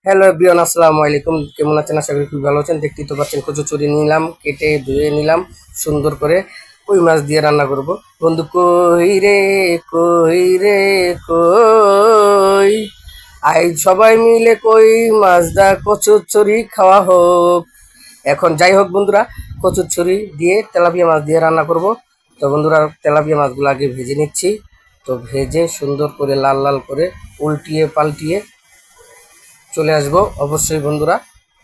Hello everyone, আসসালামু আলাইকুম। কেমন আছেন? আশা করি খুব ভালো আছেন। দেখতেই তো পাচ্ছেন কচুচুরি নিলাম, কেটে ধুয়ে নিলাম সুন্দর করে। কই মাছ দিয়ে রান্না করব। বন্ধু কই রে, কই রে, কই, আই সবাই মিলে কই মাছ দা কচুচুরি খাওয়া হোক। এখন যাই হোক বন্ধুরা, কচুরছড়ি দিয়ে তেলাপিয়া মাছ দিয়ে রান্না করব। তো বন্ধুরা, তেলাপিয়া মাছগুলো আগে ভেজে নিচ্ছি। তো ভেজে সুন্দর করে লাল লাল করে উল্টিয়ে পাল্টিয়ে চলে আসবো অবশ্যই বন্ধুরা।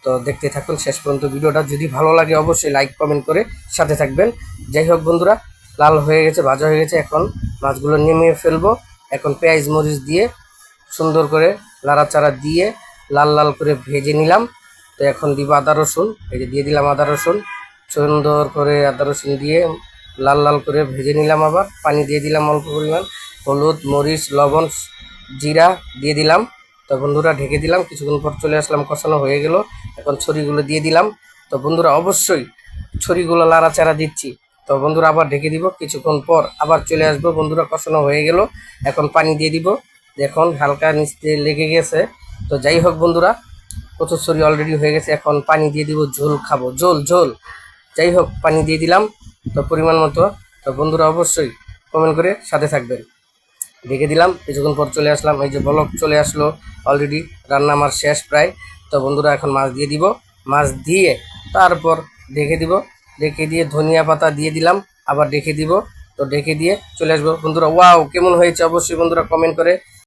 তো দেখতে থাকুন শেষ পর্যন্ত ভিডিওটা। যদি ভালো লাগে অবশ্যই লাইক কমেন্ট করে সাথে থাকবেন। যাই হোক বন্ধুরা, লাল হয়ে গেছে, ভাজা হয়ে গেছে। এখন মাছগুলো নেমিয়ে ফেলবো। এখন পেঁয়াজ মরিচ দিয়ে সুন্দর করে নাড়াচাড়া দিয়ে লাল লাল করে ভেজে নিলাম। তো এখন দিব আদা রসুন, এই যে দিয়ে দিলাম আদা রসুন। সুন্দর করে আদা রসুন দিয়ে লাল লাল করে ভেজে নিলাম। আবার পানি দিয়ে দিলাম অল্প পরিমাণ। হলুদ মরিচ লবণ জিরা দিয়ে দিলাম। তো বন্ধুরা ঢেকে দিলাম। কিছুক্ষণ পর চলে আসলাম, কষানো হয়ে গেল। এখন ছড়িগুলো দিয়ে দিলাম। তো বন্ধুরা অবশ্যই ছড়িগুলো লাড়াচাড়া দিচ্ছি। তো বন্ধুরা আবার ঢেকে দিব। কিছুক্ষণ পর আবার চলে আসবো। বন্ধুরা কষানো হয়ে গেল। এখন পানি দিয়ে দিব। দেখুন হালকা নিচে লেগে গেছে। তো যাই হোক বন্ধুরা, কচুরছড়ি অলরেডি হয়ে গেছে। এখন পানি দিয়ে দিব, ঝোল খাবো, ঝোল ঝোল। যাই হোক পানি দিয়ে দিলাম তো পরিমাণ মতো। তো বন্ধুরা অবশ্যই কমেন্ট করে সাথে থাকবেন। ঢেকে দিলাম। কিছুক্ষণ পর চলে আসলাম, এই যে বলক চলে আসলো অলরেডি। রান্না আমার শেষ প্রায়। তো বন্ধুরা এখন মাছ দিয়ে দিব। মাছ দিয়ে তারপর ঢেকে দিব। ঢেকে দিয়ে ধনিয়া পাতা দিয়ে দিলাম, আবার ঢেকে দিব। তো ঢেকে দিয়ে চলে আসবো বন্ধুরা। ওয়াও কেমন হয়েছে অবশ্যই বন্ধুরা কমেন্ট করে